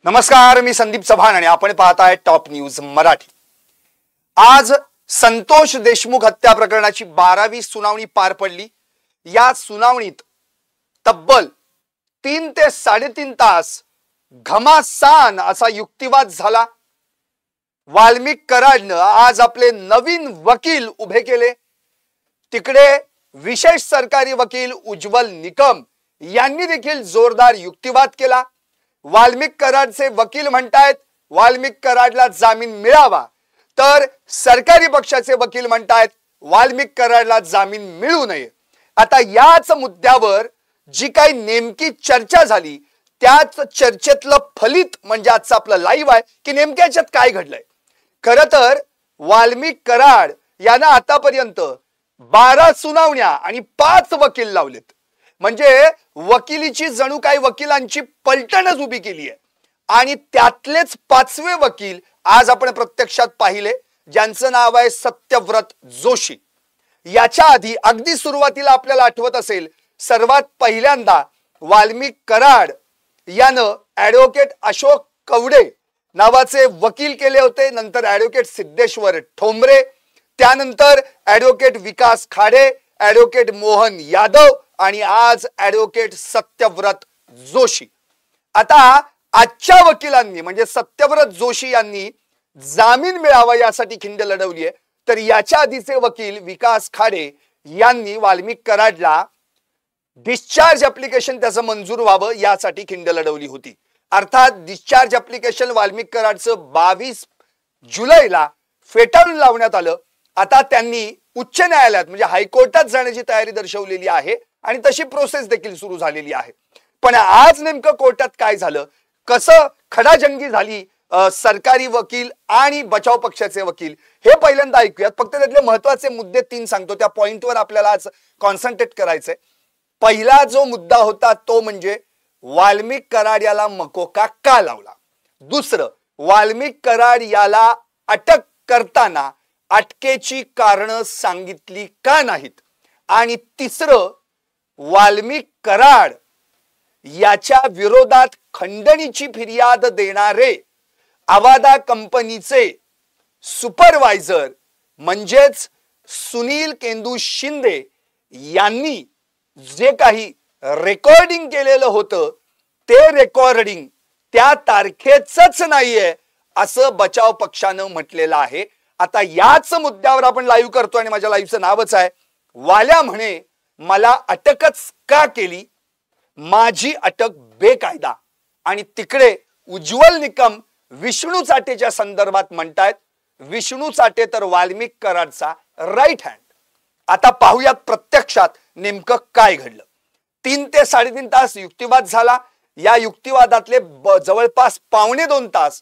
नमस्कार, मी संदीप चव्हाण आणि आपण पाहताय टॉप न्यूज मराठी। आज संतोष देशमुख हत्या प्रकरणाची 12वी सुनावणी पार पडली। या सुनावणीत तब्बल 3 ते 3.5 तास घमासान असा युक्तिवाद झाला। वाल्मिक कराडनं आज आपले नवीन वकील उभे केले। तिकडे विशेष सरकारी वकील उज्ज्वल निकम यांनी देखील जोरदार युक्तिवाद केला। वाल्मिक कराडचे वकील म्हणतायत वाल्मिक कराडला जामीन मिळावा, तर सरकारी पक्षाचे वकील म्हणतायत वाल्मिक कराडला जामीन मिळू नये। आता याच मुद्द्यावर जी काही नेमकी चर्चा झाली त्याच चर्चेतलं फलित म्हणजे आजचं आपलं लाईव्ह आहे की नेमक्या याच्यात काय घडलंय। खरं तर वाल्मिक कराड यांना आतापर्यंत 12 सुनावण्या आणि 5 वकील लावलेत। म्हणजे वकिलीची जणू काही वकिलांची पलटणच उभी केली आहे आणि त्यातलेच 5वे वकील आज आपण प्रत्यक्षात पाहिले, ज्यांचं नाव आहे सत्यव्रत जोशी। याच्या आधी अगदी सुरुवातीला आपल्याला आठवत असेल, सर्वात पहिल्यांदा वाल्मिक कराड यानं ॲडव्होकेट अशोक कवडे नावाचे वकील केले होते, नंतर ॲडव्होकेट सिद्धेश्वर ठोंबरे, त्यानंतर ॲडव्होकेट विकास खाडे, ॲडव्होकेट मोहन यादव आणि आज ॲडव्होकेट सत्यव्रत जोशी। आता आजच्या वकिलांनी म्हणजे सत्यव्रत जोशी यांनी जामीन मिळावा यासाठी खिंड लढवली आहे, तर याच्या आधीचे वकील विकास खाडे यांनी वाल्मिक कराडला डिस्चार्ज ऍप्लिकेशन त्याचं मंजूर व्हावं यासाठी खिंड लढवली होती। अर्थात डिस्चार्ज ऍप्लिकेशन वाल्मिक कराडचं 22 जुलैला फेटाळून लावण्यात आलं। आता त्यांनी उच्च न्यायालयात म्हणजे हायकोर्टात जाण्याची तयारी दर्शवलेली आहे आणि तशी प्रोसेस देखील सुरू झालेली आहे। पण आज नेमकं कोर्टात काय झालं, कसं खडाजंगी झाली सरकारी वकील आणि बचाव पक्षाचे वकील, हे पहिल्यांदा ऐकूयात। फक्त त्यातले महत्त्वाचे मुद्दे 3 सांगतो, त्या पॉइंटवर आपल्याला आज कॉन्सन्ट्रेट करायचंय। पहिला जो मुद्दा होता तो म्हणजे वाल्मिक कराड याला मकोका का लावला। दुसरं, वाल्मिक कराड याला अटक करताना अटकेची कारणं सांगितली का नाहीत, आणि तिसरं, वाल्मिक कराड याच्या विरोधात खंडणीची फिर्याद देणारे अवादा कंपनीचे सुपरवायझर म्हणजेच सुनील केंदू शिंदे यांनी जे काही रेकॉर्डिंग केलेलं होतं ते रेकॉर्डिंग त्या तारखेचंच नाहीये असं बचाव पक्षानं म्हटलेलं आहे। आता याच मुद्द्यावर आपण लाईव्ह करतो आणि माझ्या लाईव्हचं नावच आहे वाल्या म्हणे मला अटकच का केली, माझी अटक बेकायदा। आणि तिकडे उज्ज्वल निकम विष्णू चाटेच्या संदर्भात म्हणतायत विष्णू चाटे तर वाल्मिक कराडचा राईट हँड। आता पाहूयात प्रत्यक्षात नेमकं काय घडलं। 3 ते 3.5 तास युक्तिवाद झाला। या युक्तिवादातले जवळपास 2.25 तास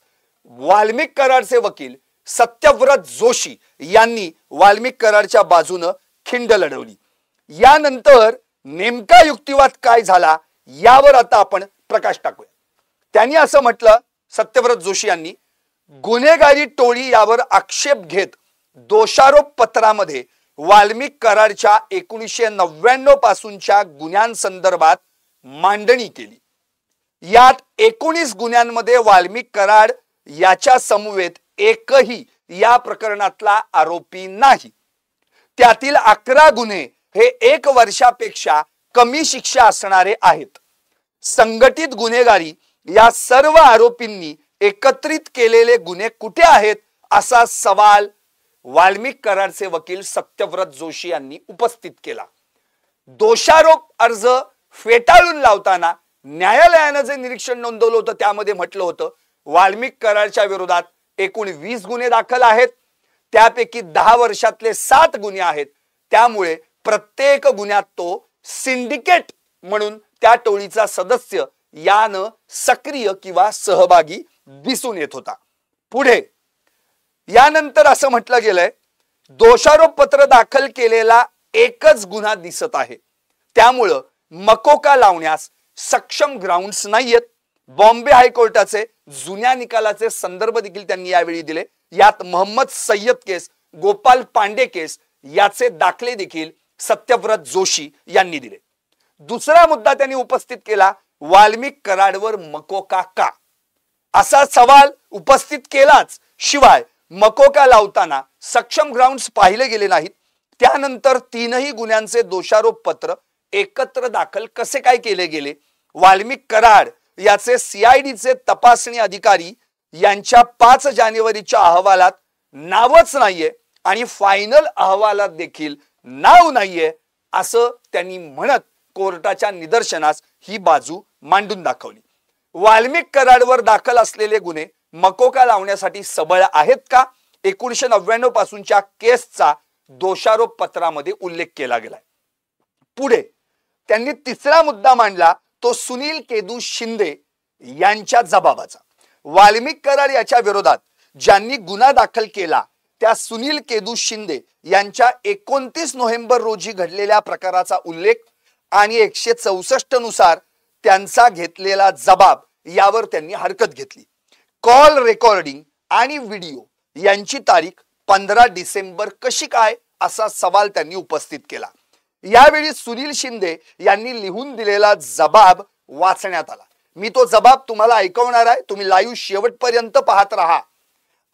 वाल्मिक कराडचे वकील सत्यव्रत जोशी यांनी वाल्मिक कराडच्या बाजूने खिंड लढवली। यानंतर नेमका युक्तिवाद काय झाला यावर आता आपण प्रकाश टाकूया। त्यांनी असं म्हटलं, सत्यव्रत जोशी यांनी, गुन्हेगारी टोळी यावर आक्षेप घेत दोषारोप पत्रामध्ये वाल्मिक कराडच्या 1999 पासूनच्या गुन्ह्यांसंदर्भात मांडणी केली। यात 19 गुन्ह्यांमध्ये वाल्मिक कराड याच्या समवेत एकही या प्रकरणातला आरोपी नाही। त्यातील 11 गुन्हे हे 1 वर्षापेक्षा कमी शिक्षा असणारे आहेत। संघटित गुन्हेगारी या सर्व आरोपींनी एकत्रित केलेले गुन्हे कुठे आहेत असा सवाल वाल्मिक कराडचे वकील सत्यव्रत जोशी यांनी उपस्थित केला। दोषारोप अर्ज फेटाळून लावताना न्यायालयाने जे निरीक्षण नोंदवलं होतं त्यामध्ये म्हटलं होतं वाल्मिक कराडच्या विरोधात एकूण 20 गुन्हे दाखल आहेत, त्यापैकी 10 वर्षातले 7 गुन्हे आहेत। त्यामुळे प्रत्येक गुन्ह्यात तो सिंडिकेट म्हणून त्या टोळीचा सदस्य यानं सक्रिय किंवा सहभागी दिसून येत होता। पुढे यानंतर असं म्हटलं गेलंय, दोषारोप पत्र दाखल केलेला एकच गुन्हा दिसत आहे, त्यामुळे मकोका लावण्यास सक्षम ग्राउंड्स नाहीयेत। बॉम्बे हायकोर्टाचे जुन्या निकालाचे संदर्भ देखील त्यांनी यावेळी दिले। यात मोहम्मद सय्यद केस, गोपाल पांडे केस याचे दाखले देखील सत्यव्रत जोशी यांनी दिले। दुसरा मुद्दा त्यांनी उपस्थित केला, वाल्मिक कराडवर मकोका का। असा सवाल उपस्थित केलाच. शिवाय मकोका लावताना सक्षम ग्राउंड्स पाहिले गेले नाहीत. त्यानंतर तीनही गुन्ह्यांचे दोषारोप पत्र एकत्र दाखल कसे काय केले गेले? वाल्मिक कराड याचे सीआयडीचे तपासणी अधिकारी यांच्या 5 जानेवारीच्या अहवालात नावच नाहीये आणि फायनल अहवालात देखील नाव नाहीये असं त्यांनी म्हणत कोर्टाच्या निदर्शनास ही बाजू मांडून दाखवली. वाल्मिक कराडवर दाखल असलेले गुन्हे मकोका लावण्यासाठी सबळ आहेत का? 1999 पासूनच्या केसचा दोषारोप पत्रामध्ये उल्लेख केला गेलाय. पुढे त्यांनी तिसरा मुद्दा मांडला तो सुनील केदू शिंदे यांच्या जबाबाचा. वाल्मिक कराड याच्या विरोधात ज्यांनी गुन्हा दाखल केला त्या सुनील केदू शिंदे यांच्या 29 नोव्हेंबर रोजी घडलेल्या प्रकाराचा उल्लेख आणि 164 नुसार त्यांचा घेतलेला जबाब यावर त्यांनी हरकत घेतली. कॉल रेकॉर्डिंग आणि व्हिडिओ यांची तारीख 15 डिसेंबर कशी काय असा सवाल त्यांनी उपस्थित केला. यावेळी सुनील शिंदे यांनी लिहून दिलेला जबाब वाचण्यात आला. मी तो जबाब तुम्हाला ऐकवणार आहे. तुम्ही लाईव्ह शेवटपर्यंत पाहत राहा.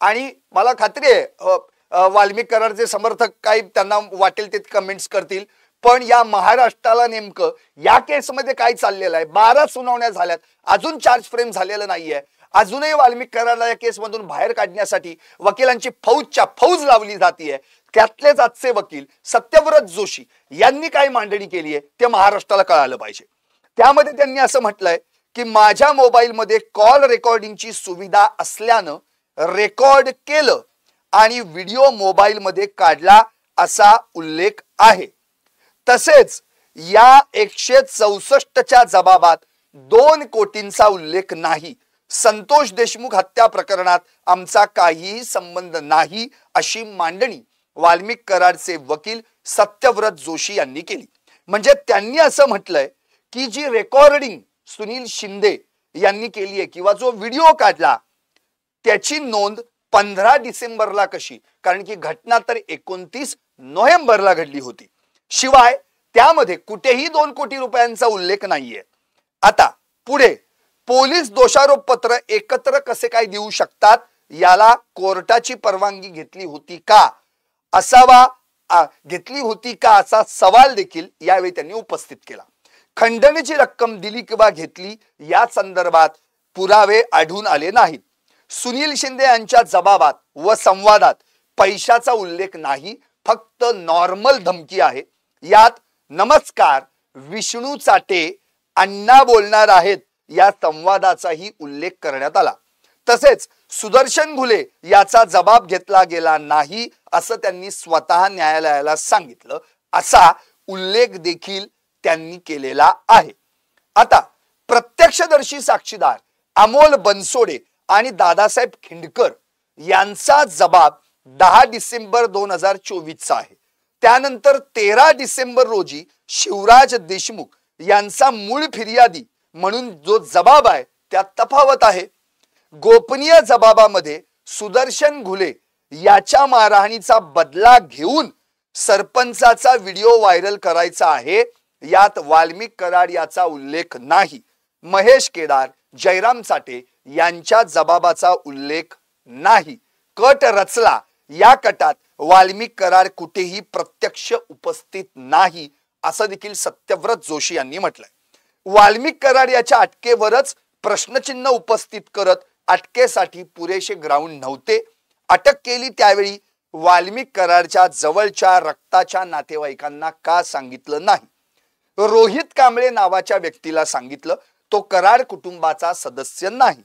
आणि मला खात्री आहे वाल्मिक कराडचे समर्थक काही त्यांना वाटेल ते कमेंट्स करतील, पण या महाराष्ट्राला नेमकं या केसमध्ये काय चाललेलं आहे? 12 सुनावण्या झाल्यात, अजून चार्ज फ्रेम झालेलं नाहीये. अजूनही वाल्मिक कराडला या केसमधून बाहेर काढण्यासाठी वकिलांची फौज लावली जाते. त्यातलेच आजचे वकील सत्यव्रत जोशी यांनी काय मांडणी केली आहे ते महाराष्ट्राला कळालं पाहिजे. त्यामध्ये त्यांनी असं म्हटलंय की माझ्या मोबाईलमध्ये कॉल रेकॉर्डिंगची सुविधा असल्यानं रेकॉर्ड केलं आणि व्हिडिओ मोबाईलमध्ये काढला असा उल्लेख आहे. तसेच या 164च्या जबाबात 2 कोटींचा उल्लेख नाही. संतोष देशमुख हत्या प्रकरणात आमचा काहीही संबंध नाही अशी मांडणी वाल्मिक कराडचे वकील सत्यव्रत जोशी यांनी केली. म्हणजे त्यांनी असं म्हटलंय की जी रेकॉर्डिंग सुनील शिंदे यांनी केली आहे किंवा जो व्हिडिओ काढला त्याची नोंद 15 डिसेंबरला कशी? कारण की घटना तर 29 नोव्हेंबरला घडली होती. शिवाय त्यामध्ये कुठेही 2 कोटी रुपयांचा उल्लेख नाहीये. आता पुढे पोलीस दोषारोप पत्र एकत्र कसे काय देऊ शकतात? याला कोर्टाची परवानगी घेतली होती का असा सवाल देखील यावेळी त्यांनी उपस्थित केला. खंडणीची रक्कम दिली किंवा घेतली या संदर्भात पुरावे आढळून आले नाहीत. सुनील शिंदे यांच्या जबाबात व संवादात पैशाचा उल्लेख नाही, फक्त नॉर्मल धमकी आहे. यात नमस्कार विष्णू चाटे अण्णा बोलणार आहेत या संवादाचाही उल्लेख करण्यात आला. तसेच सुदर्शन घुले याचा जबाब घेतला गेला नाही असं त्यांनी स्वतः न्यायालयाला सांगितलं असा उल्लेख देखील त्यांनी केलेला आहे. आता प्रत्यक्षदर्शी साक्षीदार अमोल बनसोडे आणि दादासाहेब खिंडकर यांचा जबाब 10 डिसेंबर 2024 आहे. त्यानंतर 13 डिसेंबर रोजी शिवराज देशमुख यांचा मूळ फिर्यादी म्हणून जो जबाब आहे त्यात तफावत आहे. गोपनीय जबाबामध्ये सुदर्शन घुले याच्या मारहाणीचा बदला घेऊन सरपंचाचा व्हिडिओ व्हायरल करायचा आहे. यात वाल्मिक कराड याचा उल्लेख नाही. महेश केदार, जयराम चाटे यांच्या जबाबाचा उल्लेख नाही. कट रचला या कटात वाल्मिक कराड कुठेही प्रत्यक्ष उपस्थित नाही असं देखील सत्यव्रत जोशी यांनी म्हटलंय. वाल्मिक कराड याच्या अटकेवरच प्रश्नचिन्ह उपस्थित करत अटकेसाठी पुरेसे ग्राउंड नव्हते. अटक केली त्यावेळी वाल्मिक कराडच्या जवळच्या रक्ताच्या नातेवाईकांना का सांगितलं नाही? रोहित कांबळे नावाच्या व्यक्तीला सांगितलं. तो कराड कुटुंबाचा सदस्य नाही.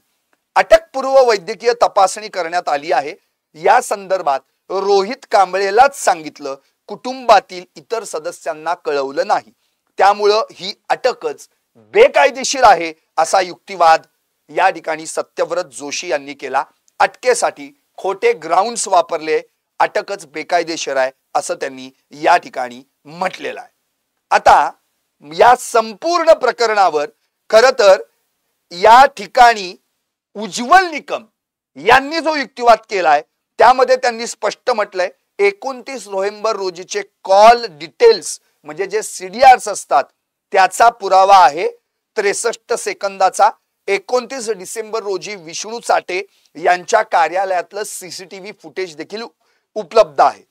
अटकपूर्व वैद्यकीय तपासणी करण्यात आली आहे. या संदर्भात रोहित कांबळेलाच सांगितलं, कुटुंबातील इतर सदस्यांना कळवलं नाही. त्यामुळं ही अटकच बेकायदेशीर आहे असा युक्तिवाद या ठिकाणी सत्यव्रत जोशी यांनी केला. अटकेसाठी खोटे ग्राउंड्स वापरले, अटकच बेकायदेशीर आहे असं त्यांनी या ठिकाणी म्हटलेलं आहे. आता या संपूर्ण प्रकरणावर खर तर या ठिकाणी उज्ज्वल निकम यांनी जो युक्तिवाद केलाय त्यामध्ये त्यांनी स्पष्ट म्हटलंय 29 नोव्हेंबर रोजीचे कॉल डिटेल्स म्हणजे जे सीडीआर्स असतात त्याचा पुरावा आहे 63 सेकंदाचा. 29 डिसेंबर रोजी विष्णू चाटे यांच्या कार्यालयातलं सीसीटीव्ही फुटेज देखील उपलब्ध आहे.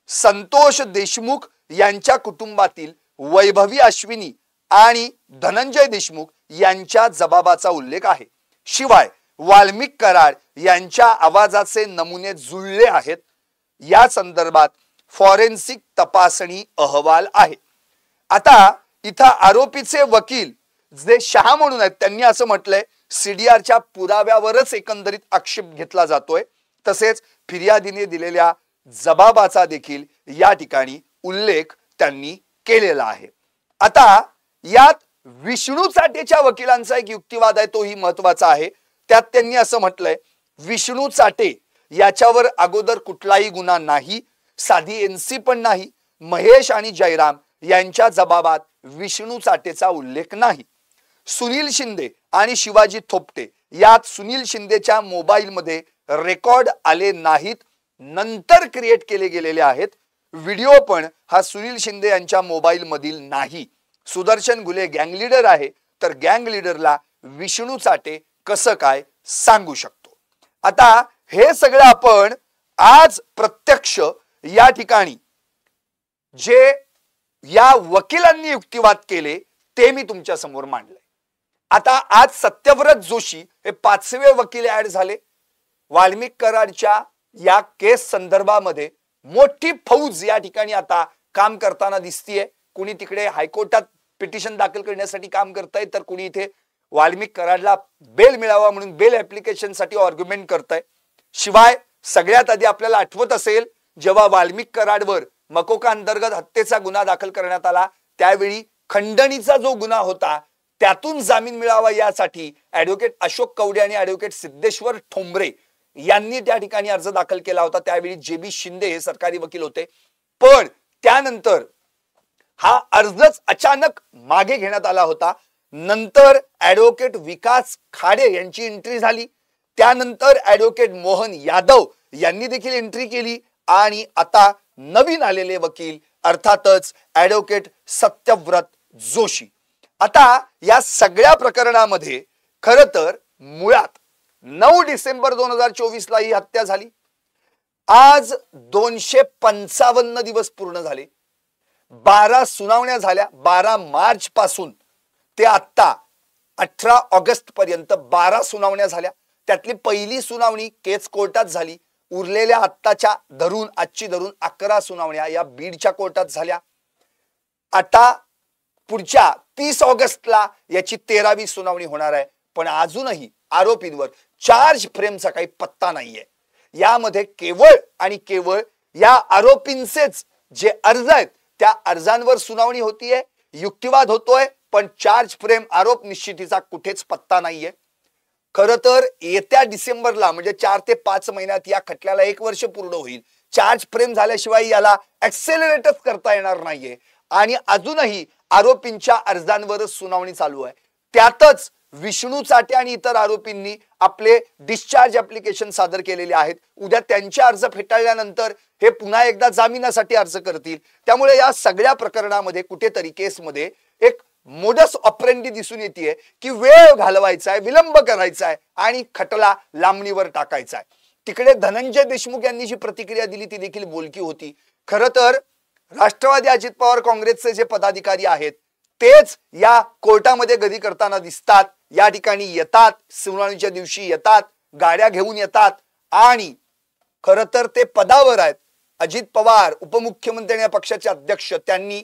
संतोष देशमुख यांच्या कुटुंबातील वैभवी अश्विनी आणि धनंजय देशमुख यांच्या जबाबाचा उल्लेख आहे. शिवाय वाल्मिक कराड यांच्या आवाजाचे नमुने जुळले आहेत. या संदर्भात फॉरेन्सिक तपासणी अहवाल आहे. आता इथं आरोपीचे वकील जे शहा म्हणून आहेत त्यांनी असं म्हटलंय, सीडीआरच्या पुराव्यावरच एकंदरीत आक्षेप घेतला जातोय. तसेच फिर्यादीने दिलेल्या जबाबाचा देखील या ठिकाणी उल्लेख त्यांनी केलेला आहे. आता यात विष्णू चाटेच्या वकिलांचा एक युक्तिवाद आहे, तोही महत्वाचा आहे. त्यात त्यांनी असं म्हटलंय, विष्णू चाटे याच्यावर अगोदर कुठलाही गुन्हा नाही, साधी एनसी पण नाही. महेश आणि जयराम यांच्या जबाबात विष्णू चाटेचा उल्लेख नाही. सुनील शिंदे आणि शिवाजी थोपटे यात सुनील शिंदेच्या मोबाईल मध्ये रेकॉर्ड आले नाहीत, नंतर क्रिएट केले गेलेले आहेत. व्हिडिओ पण हा सुनील शिंदे यांच्या मोबाईल मधील नाही. सुदर्शन घुले गँग लीडर आहे, तर गँग लीडरला विष्णू चाटे कसं काय सांगू शकतो. आता हे सगळं आपण आज प्रत्यक्ष या ठिकाणी जे या वकिलांनी युक्तिवाद केले ते मी तुमच्या समोर मांडले. आता आज सत्यव्रत जोशी हे 5वे वकील ऍड झाले. वाल्मिक कराडच्या या केस संदर्भामध्ये मोठी फौज या ठिकाणी आता काम करताना दिसतीये. कुणी तिकडे हायकोर्टात पिटिशन दाखल करण्यासाठी काम करताय, तर कुणी इथे वाल्मिक कराडला बेल मिळावा म्हणून बेल ऍप्लिकेशन साठी आर्ग्युमेंट करताय. शिवाय सगळ्यात आधी आपल्याला आठवत असेल, जेव्हा वाल्मिक कराडवर मकोका अंतर्गत हत्येचा गुन्हा दाखल करण्यात आला, त्यावेळी खंडणीचा जो गुन्हा होता त्यातून जामीन मिळावा यासाठी ऍडव्होकेट अशोक कवडे आणि ऍडव्होकेट सिद्धेश्वर ठोंबरे यांनी त्या ठिकाणी अर्ज दाखल केला होता. त्यावेळी JB शिंदे हे सरकारी वकील होते. पण त्यानंतर हा अर्जच अचानक मागे घेण्यात आला होता. नंतर ऍडव्होकेट विकास खाडे यांची एंट्री झाली. त्यानंतर ऍडव्होकेट मोहन यादव यांनी देखील एंट्री केली. आणि आता नवीन आलेले वकील अर्थातच ऍडव्होकेट सत्यव्रत जोशी. आता या सगळ्या प्रकरणामध्ये खर तर मुळात 9 डिसेंबर 2024 ला ही हत्या झाली. आज 255 दिवस पूर्ण झाले. 12 सुनावण्या झाल्या. 12 मार्च पासून ते आता 18 ऑगस्ट पर्यंत 12 सुनावण्या झाल्या. त्यातली पहिली सुनावणी केज कोर्टात झाली. उरलेल्या आत्ताच्या धरून आजची धरून 11 सुनावण्या या बीडच्या कोर्टात झाल्या. आता पुढच्या 30 ऑगस्टला याची 13वी सुनावणी होणार आहे. पण अजूनही आरोपींवर चार्ज फ्रेमचा काही पत्ता नाहीये. यामध्ये केवळ आणि केवळ या आरोपींचेच जे अर्ज आहेत त्या अर्जांवर सुनावणी होतीये, युक्तिवाद होतोय, पण चार्ज फ्रेम आरोप निश्चितीचा कुठेच पत्ता नाहीये. खर तर येत्या डिसेंबरला म्हणजे 4 ते 5 महिन्यात या खटल्याला 1 वर्ष पूर्ण होईल. चार्ज फ्रेम झाल्याशिवाय याला ऍक्सेलरेटच करता येणार नाहीये. आणि अजूनही आरोपींच्या अर्जांवरच सुनावणी चालू आहे. त्यातच विष्णू चाटे आणि इतर आरोपींनी आपले डिस्चार्ज ऍप्लिकेशन सादर केलेले आहेत. उद्या त्यांचे अर्ज फेटाळल्यानंतर हे पुन्हा एकदा जामिनासाठी अर्ज करतील. त्यामुळे या सगळ्या प्रकरणामध्ये कुठेतरी केसमध्ये एक मोडस ऑपरेंडी दिसून येते की वेळ घालवायचा आहे, विलंब करायचा आहे आणि खटला लांबणीवर टाकायचा आहे. तिकडे धनंजय देशमुख यांनी जी प्रतिक्रिया दिली ती देखील बोलकी होती. खरं तर राष्ट्रवादी अजित पवार काँग्रेसचे जे पदाधिकारी आहेत तेच या कोर्टामध्ये गदी करताना दिसतात. या ठिकाणी येतात, सुनावणीच्या दिवशी येतात, गाड्या घेऊन येतात आणि खरं तर ते पदावर आहेत. अजित पवार उपमुख्यमंत्री या पक्षाचे अध्यक्ष, त्यांनी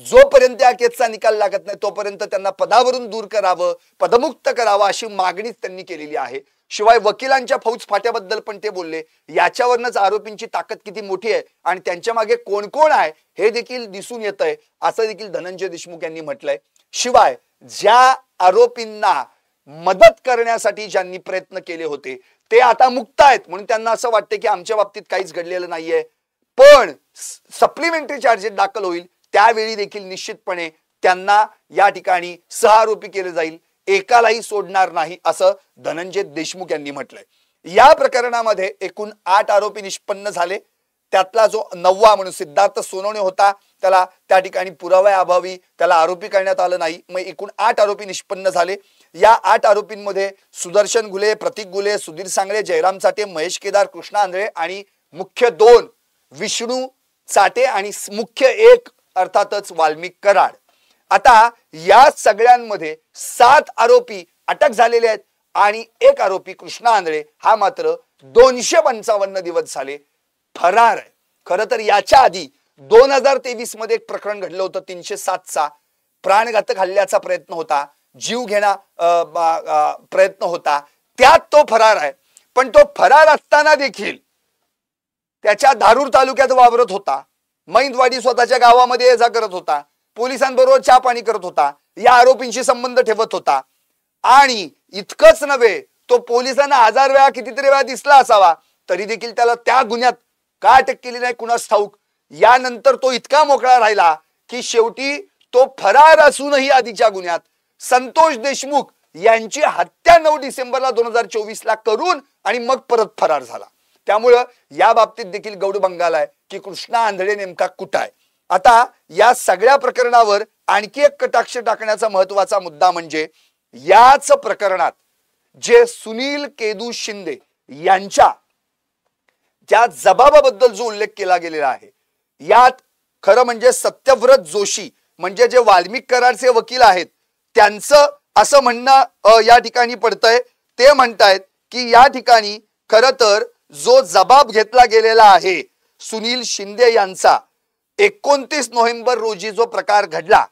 जोपर्यंत या केसचा निकाल लागत नाही तोपर्यंत त्यांना पदावरून दूर करावं, पदमुक्त करावं अशी मागणीच त्यांनी केलेली आहे. शिवाय वकिलांच्या फौज फाट्याबद्दल पण ते बोलले. याच्यावरनच आरोपींची ताकद किती मोठी आहे आणि त्यांच्या मागे कोण कोण आहे हे देखील दिसून येतंय असं देखील धनंजय देशमुख यांनी म्हटलंय. शिवाय ज्या आरोपींना मदत करण्यासाठी ज्यांनी प्रयत्न केले होते ते आता मुक्त आहेत म्हणून त्यांना असं वाटतं की आमच्या बाबतीत काहीच घडलेलं नाहीये. पण सप्लिमेंटरी चार्जेस दाखल होईल त्यावेळी देखील निश्चितपणे त्यांना या ठिकाणी सहआरोपी केले जाईल, एकालाही सोडणार नाही असं धनंजय देशमुख यांनी म्हटलंय. या प्रकरणामध्ये एकूण 8 आरोपी निष्पन्न झाले. त्यातला जो 9वा म्हणून सिद्धार्थ सोनवणे होता, त्याला त्या ठिकाणी पुराव्याअभावी त्याला आरोपी करण्यात आलं नाही. मग एकूण 8 आरोपी निष्पन्न झाले. या 8 आरोपींमध्ये सुदर्शन घुले, प्रतीक घुले, सुधीर सांगळे, जयराम चाटे, महेश केदार, कृष्णा आंधळे आणि मुख्य 2 विष्णू चाटे आणि मुख्य 1 अर्थातच वाल्मिक कराड. आता या सगळ्यांमध्ये 7 आरोपी अटक झालेले आहेत आणि 1 आरोपी कृष्णा आंधळे हा मात्र 255 दिवस झाले फरार आहे. खरं तर याच्या आधी 2023 मध्ये एक प्रकरण घडलं होतं 307चा प्राणघातक हल्ल्याचा प्रयत्न होता, जीव घेणा प्रयत्न होता, त्यात तो फरार आहे. पण तो फरार असताना देखील त्याच्या धारूर तालुक्यात वावरत होता, मैंदवाडी स्वतःच्या गावामध्ये ये जा करत होता, पोलिसांबरोबर चहा पाणी करत होता, या आरोपींशी संबंध ठेवत होता. आणि इतकंच नव्हे, तो पोलिसांना 1000 वेळा कितीतरी वेळा दिसला असावा तरी देखील त्याला त्या गुन्ह्यात का अटक केली नाही कुणास ठाऊक. यानंतर तो इतका मोकळा राहिला की शेवटी तो फरार असूनही आधीच्या गुन्ह्यात संतोष देशमुख यांची हत्या 9 डिसेंबरला 2024 करून आणि मग परत फरार झाला. त्यामुळं या बाबतीत देखील गौडबंगाल आहे की कृष्णा आंधळे नेमका कुठं आहे. आता या सगळ्या प्रकरणावर आणखी एक कटाक्ष टाकण्याचा महत्वाचा मुद्दा म्हणजे याच प्रकरणात जे सुनील केदू शिंदे यांच्या ज्या जबाबाबद्दल जो उल्लेख केला गेलेला आहे, यात खरं म्हणजे सत्यव्रत जोशी म्हणजे जे वाल्मिक कराडचे वकील आहेत त्यांचं असं म्हणणं या ठिकाणी पडतंय. ते म्हणतायत की या ठिकाणी खरं तर जो जबाब घेतला गेलेला आहे सुनील शिंदे यांचा 29 नोव्हेंबर रोजी जो प्रकार घडला,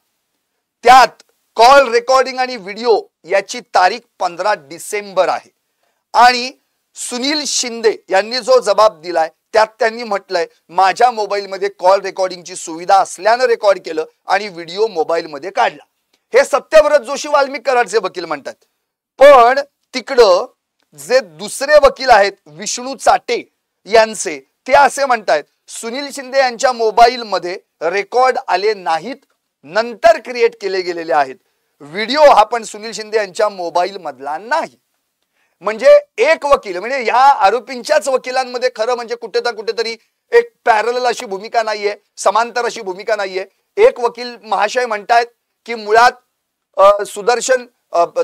त्यात कॉल रेकॉर्डिंग आणि व्हिडिओ याची तारीख 15 डिसेंबर आहे. आणि सुनील शिंदे यांनी जो जबाब दिलाय त्यात त्यांनी म्हटलंय माझ्या मोबाईल मध्ये कॉल रेकॉर्डिंगची सुविधा असल्यानं रेकॉर्ड केलं आणि व्हिडिओ मोबाईल मध्ये काढला. हे सत्यव्रत जोशी वाल्मिक कराडचे वकील म्हणतात. पण तिकडं जे दुसरे वकील आहेत विष्णू चाटे यांचे, ते असे म्हणतात सुनील शिंदे यांच्या मोबाईल मध्ये रेकॉर्ड आले नाहीत, नंतर क्रिएट केले गेलेले आहेत. व्हिडिओ हा पण सुनील शिंदे यांच्या मोबाईल मधला नाही. म्हणजे एक वकील म्हणजे या आरोपींच्याच वकिलांमध्ये खरं म्हणजे कुठेतरी एक पॅरलल अशी भूमिका नाहीये, समांतर अशी भूमिका नाहीये. एक वकील महाशय म्हणतायत की मुळात सुदर्शन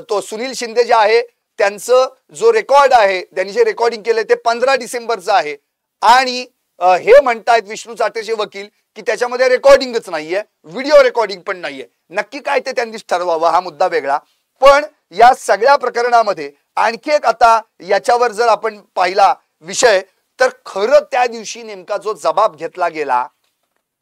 तो सुनील शिंदे जे आहे त्यांचं जो रेकॉर्ड आहे, त्यांनी जे रेकॉर्डिंग केले ते 15 डिसेंबरचं आहे. आणि हे म्हणतायत विष्णू चाटेचे वकील की त्याच्यामध्ये रेकॉर्डिंगच नाहीये, व्हिडिओ रेकॉर्डिंग पण नाहीये. नक्की काय ते त्यांनीच ठरवावं, हा मुद्दा वेगळा. पण या सगळ्या प्रकरणामध्ये आणखी एक आता याच्यावर जर आपण पाहिला विषय तर खरं त्या दिवशी नेमका जो जबाब घेतला गेला,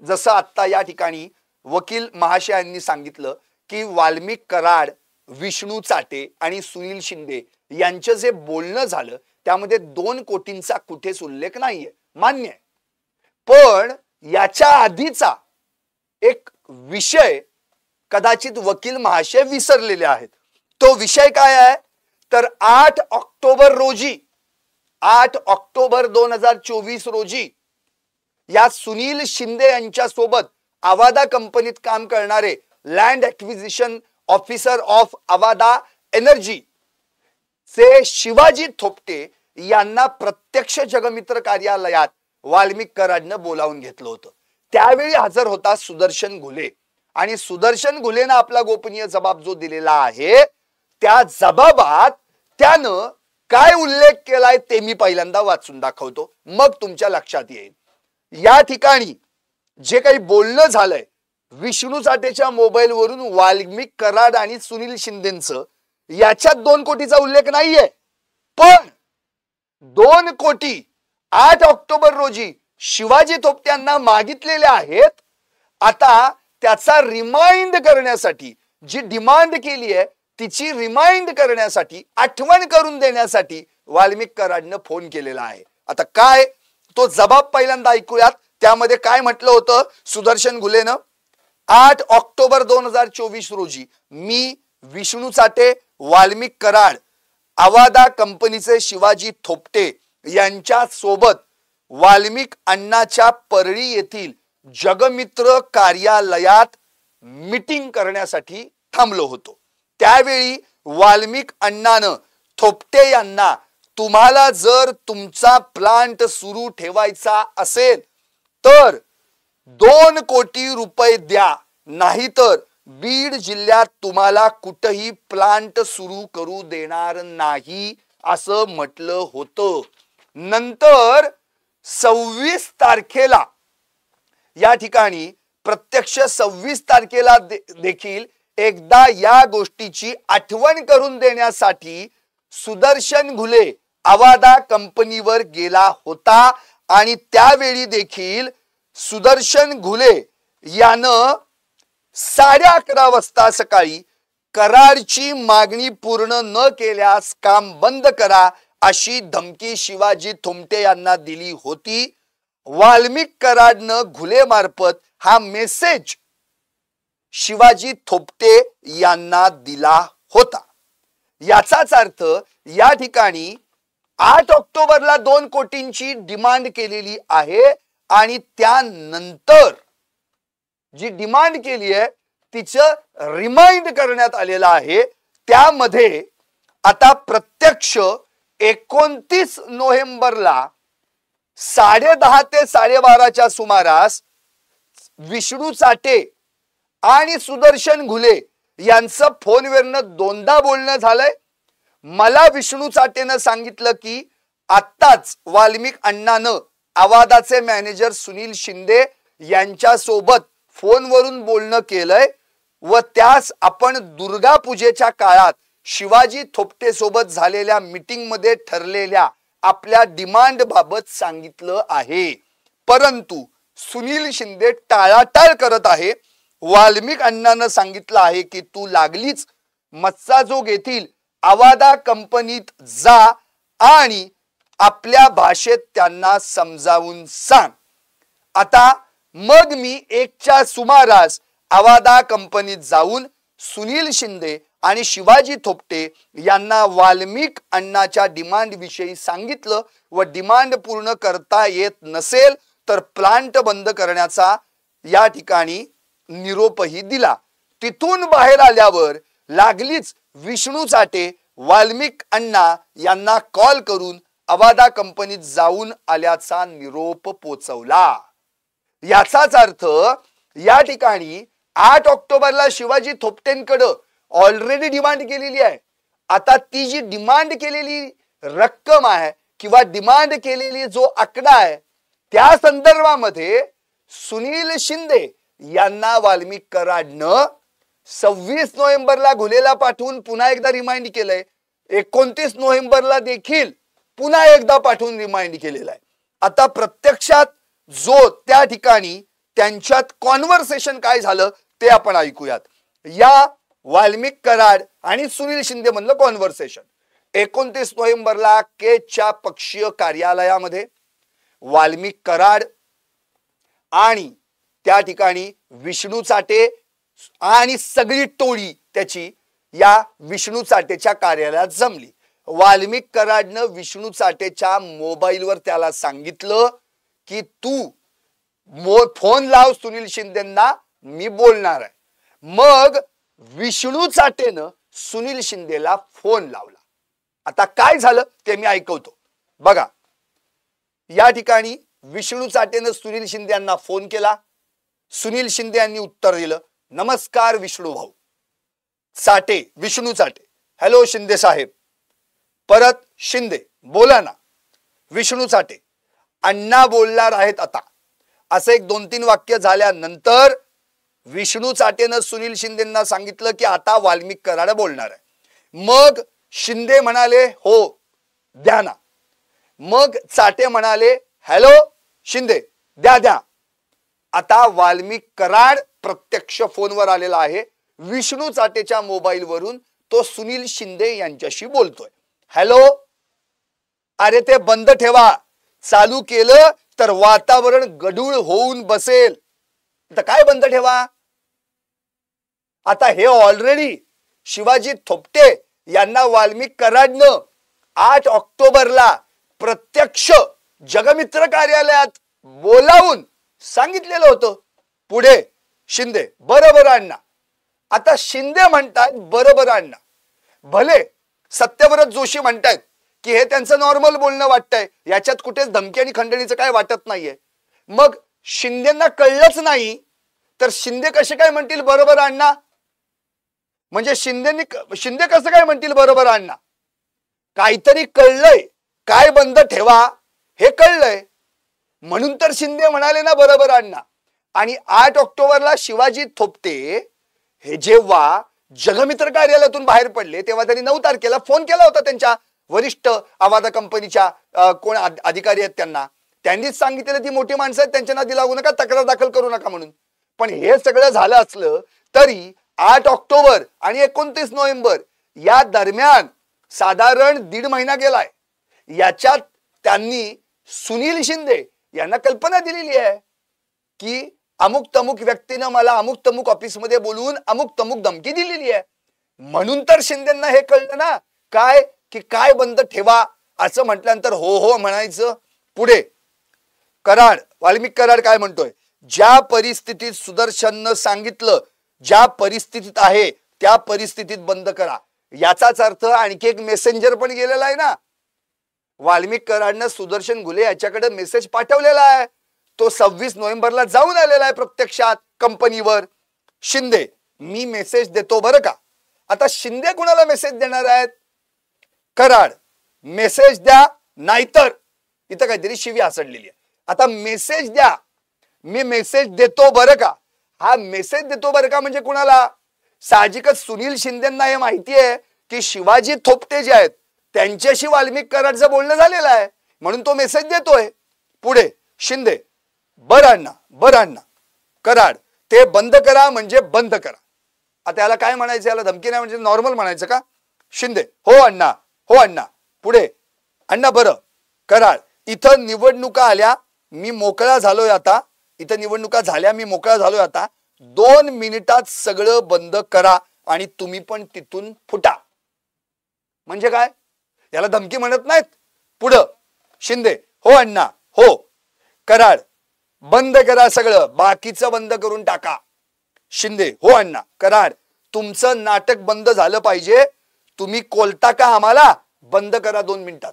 जसं आता या ठिकाणी वकील महाशयांनी सांगितलं की वाल्मिक कराड, विष्णू चाटे आणि सुनील शिंदे यांचं जे बोलणं झालं त्यामध्ये 2 कोटींचा कुठेच उल्लेख नाहीये, मान्य आहे. पण याच्या आधीचा एक विषय कदाचित वकील महाशय विसरलेले आहेत. तो विषय काय आहे तर 8 ऑक्टोबर रोजी 8 ऑक्टोबर 2024 रोजी या सुनील शिंदे यांच्या सोबत अवादा कंपनीत काम करणारे land acquisition officer of Avaada energy चे शिवाजी थोपटे यांना प्रत्यक्ष जगमित्र कार्यालयात वाल्मिक कराडनं बोलावून घेतलं होतं. त्यावेळी हजर होता सुदर्शन घुले आणि सुदर्शन घुलेनं आपला गोपनीय जबाब जो दिलेला आहे त्या जबाबात त्यानं काय उल्लेख केलाय ते मी पहिल्यांदा वाचून दाखवतो, मग तुमच्या लक्षात येईल. या ठिकाणी जे काही बोलणं झालंय विष्णू चाटेच्या मोबाईल वरून वाल्मिक कराड आणि सुनील शिंदेचं, याच्यात 2 कोटीचा उल्लेख नाहीये. पण 2 कोटी 8 ऑक्टोबर रोजी शिवाजी थोपट्यांना मागितलेले आहेत. आता त्याचा रिमाइंड करण्यासाठी जी डिमांड केली आहे तिची रिमाइंड करण्यासाठी, आठवण करून देण्यासाठी वाल्मिक कराडनं फोन केलेला आहे. आता काय तो जबाब पहिल्यांदा ऐकूयात. त्यामध्ये काय म्हटलं होतं सुदर्शन घुलेनं, 8 ऑक्टोबर 2024 रोजी मी विष्णू चाटे, वाल्मिक कराड, अवादा कंपनीचे शिवाजी थोपटे यांच्या सोबत वाल्मिक अण्णाच्या परळी येथील जगमित्र कार्यालयात मीटिंग करण्यासाठी थांबलो होतो. त्यावेळी वाल्मिक अण्णानं थोपटे यांना तुम्हाला जर तुमचा प्लांट सुरू ठेवायचा असेल तर 2 कोटी रुपये द्या, नाहीतर बीड जिल्ह्यात तुम्हाला कुठेही प्लांट सुरू करू देणार नाही असं म्हटलं होतं. नंतर 26 तारखेला या ठिकाणी प्रत्यक्ष 26 तारखेला देखील एकदा या गोष्टीची आठवण करून देण्यासाठी सुदर्शन घुले आवादा कंपनीवर गेला होता आणि त्यावेळी देखील सुदर्शन घुले यानं 11:30 वाजता सकाळी कराडची मागणी पूर्ण न केल्यास काम बंद करा अशी धमकी शिवाजी थोमटे यांना दिली होती. वाल्मिक कराडनं घुले मार्फत हा मेसेज शिवाजी थोपटे यांना दिला होता. याचाच अर्थ या ठिकाणी 8 ऑक्टोबरला 2 कोटींची डिमांड केलेली आहे आणि त्यानंतर जी डिमांड केली आहे तिचं रिमाइंड करण्यात आलेलं आहे. त्यामध्ये आता प्रत्यक्ष 29 नोव्हेंबरला 10:30 ते 12:30च्या सुमारास विष्णू चाटे आणि सुदर्शन घुले यांचं फोनवरनं 2दा बोलणं झालंय. मला विष्णू चाटेनं सांगितलं की आत्ताच वाल्मिक अण्णानं आवादाचे मॅनेजर सुनील शिंदे यांच्या सोबत फोनवरून बोलणं केलंय व त्यास आपण दुर्गा पूजेच्या काळात शिवाजी थोपटे सोबत झालेल्या मीटिंग मध्ये ठरलेल्या आपल्या डिमांड बाबत सांगितलं आहे. परंतु सुनील शिंदे टाळाटाळ करत आहे. वाल्मिक अण्णानं सांगितलं आहे की तू लागलीच मत्साजोग येथील आवादा कंपनीत जा आणि आपल्या भाषेत त्यांना समजावून सांग. आता मग मी 1च्या सुमारास आवादा कंपनीत जाऊन सुनील शिंदे आणि शिवाजी थोपटे यांना वाल्मिक अण्णाच्या डिमांड विषयी सांगितलं व डिमांड पूर्ण करता येत नसेल तर प्लांट बंद करण्याचा या ठिकाणी निरोपही दिला. तिथून बाहेर आल्यावर लागलीच विष्णू चाटे वाल्मिक अण्णा यांना कॉल करून आवादा कंपनीत जाऊन आल्याचा निरोप पोचवला. याचाच अर्थ या ठिकाणी 8 ऑक्टोबरला शिवाजी थोपटेंकडे ऑलरेडी डिमांड केलेली आहे. आता ती जी डिमांड केलेली रक्कम आहे किंवा डिमांड केलेली जो आकडा आहे त्या संदर्भामध्ये सुनील शिंदे यांना वाल्मिक कराडनं 26 नोव्हेंबरला घुलेला पाठवून पुन्हा एकदा रिमाइंड केलंय. 29 नोव्हेंबरला देखील पुन्हा एकदा पाठवून रिमाइंड केलेला आहे. आता प्रत्यक्षात जो त्या ठिकाणी त्यांच्यात कॉन्व्हर्सेशन काय झालं ते आपण ऐकूयात. या वाल्मिक कराड आणि सुनील शिंदे मधलं कॉन्व्हर्सेशन 29 नोव्हेंबरला केजच्या पक्षीय कार्यालयामध्ये वाल्मिक कराड आणि त्या ठिकाणी विष्णू चाटे आणि सगळी टोळी त्याची या विष्णू चाटेच्या कार्यालयात जमली. वाल्मिक कराडनं विष्णू चाटेच्या मोबाईलवर त्याला सांगितलं की तू फोन लाव सुनील शिंदेंना, मी बोलणार आहे. मग विष्णू चाटेनं सुनील शिंदेला फोन लावला. आता काय झालं ते मी ऐकवतो बघा. या ठिकाणी विष्णू चाटेनं सुनील शिंदे यांना फोन केला. सुनील शिंदे यांनी उत्तर दिलं, नमस्कार विष्णू भाऊ. चाटे, विष्णू चाटे, हॅलो शिंदे साहेब. परत शिंदे, बोला ना. विष्णू चाटे, अण्णा बोलणार आहेत आता. असं 1-2-3 वाक्य झाल्यानंतर विष्णू चाटेनं सुनील शिंदेंना सांगितलं की आता वाल्मिक कराड बोलणार आहे. मग शिंदे म्हणाले हो द्या ना. मग चाटे म्हणाले हॅलो शिंदे द्या द्या. आता वाल्मिक कराड प्रत्यक्ष फोनवर आलेला आहे. विष्णू चाटेच्या मोबाईल वरून तो सुनील शिंदे यांच्याशी बोलतोय. हॅलो, अरे ते बंद ठेवा, चालू केलं तर वातावरण गढूळ होऊन बसेल. तर काय बंद ठेवा. आता हे ऑलरेडी शिवाजी थोपटे यांना वाल्मिक कराडनं 8 ऑक्टोबरला प्रत्यक्ष जगमित्र कार्यालयात बोलावून सांगितलेलं होतं. पुढे शिंदे, बरोबर अण्णा. आता शिंदे म्हणतात बरोबर अण्णा. भले सत्यव्रत जोशी म्हणतायत की हे त्यांचं नॉर्मल बोलणं वाटतंय, याच्यात कुठेच धमकी आणि खंडणीचं काय वाटत नाहीये. मग शिंदेना कळलंच नाही तर शिंदे कसे काय म्हणतील बरोबर अण्णा? म्हणजे शिंदे कसं काय म्हणतील बरोबर अण्णा? काहीतरी कळलंय, काय बंद ठेवा हे कळलंय म्हणून तर शिंदे म्हणाले ना बरोबर अण्णा. आणि 8 ऑक्टोबरला शिवाजी थोपटे हे जेव्हा जगमित्र कार्यालयातून बाहेर पडले तेव्हा त्यांनी 9 तारखेला फोन केला होता त्यांच्या वरिष्ठ आवाजा कंपनीच्या कोण अधिकारी आहेत त्यांनीच सांगितलेलं ती मोठी माणसं आहेत त्यांच्या नादी लागू नका, तक्रार दाखल करू नका म्हणून. पण हे सगळं झालं असलं तरी 8 ऑक्टोबर आणि 29 नोव्हेंबर या दरम्यान साधारण 1.5 महिना गेलाय. याच्यात त्यांनी सुनील शिंदे यांना कल्पना दिलेली आहे की अमुक तमुक व्यक्तीनं मला अमुक तमुक ऑफिसमध्ये बोलवून अमुक तमुक धमकी दिलेली आहे. म्हणून तर शिंदेंना हे कळलं ना काय की काय बंद ठेवा असं म्हटल्यानंतर हो हो म्हणायचं. पुढे कराड, वाल्मिक कराड काय म्हणतोय? ज्या परिस्थितीत सुदर्शननं सांगितलं ज्या परिस्थितीत आहे त्या परिस्थितीत बंद करा. याचाच अर्थ आणखी एक मेसेंजर पण गेलेला आहे ना. वाल्मिक कराडनं सुदर्शन घुले याच्याकडे मेसेज पाठवलेला आहे. तो 26 नोव्हेंबरला जाऊन आलेला आहे प्रत्यक्षात कंपनीवर. शिंदे मी मेसेज देतो बरं का. आता शिंदे कुणाला मेसेज देणार आहेत? कराड मेसेज द्या नाहीतर, इथं काहीतरी शिवी हासडलेली आहे. आता मेसेज द्या, मी मेसेज देतो बरं का. हा मेसेज देतो बरं का म्हणजे कुणाला? साहजिकच सुनील शिंदेंना हे माहिती आहे की शिवाजी थोपटे जे आहेत त्यांच्याशी वाल्मिक कराडचं बोलणं झालेलं आहे म्हणून तो मेसेज देतोय. पुढे शिंदे बरं अण्णा. कराड ते बंद करा म्हणजे बंद करा. आता याला काय म्हणायचं? याला धमकी नाही म्हणजे नॉर्मल म्हणायचं का? शिंदे हो अण्णा. पुढे अण्णा बरं. कराड इथं निवडणुका आल्या मी मोकळा झालोय आता. इथं निवडणुका झाल्या मी मोकळा झालोय आता. 2 मिनिटात सगळं बंद करा आणि तुम्ही पण तिथून फुटा. म्हणजे काय? याला धमकी म्हणत नाहीत. पुढं शिंदे हो अण्णा हो. कराड बंद करा सगळं, बाकीचं बंद करून टाका. शिंदे हो अण्णा. कराड तुमचं नाटक बंद झालं पाहिजे. तुम्ही कोलता का आम्हाला? बंद करा 2 मिनिटात.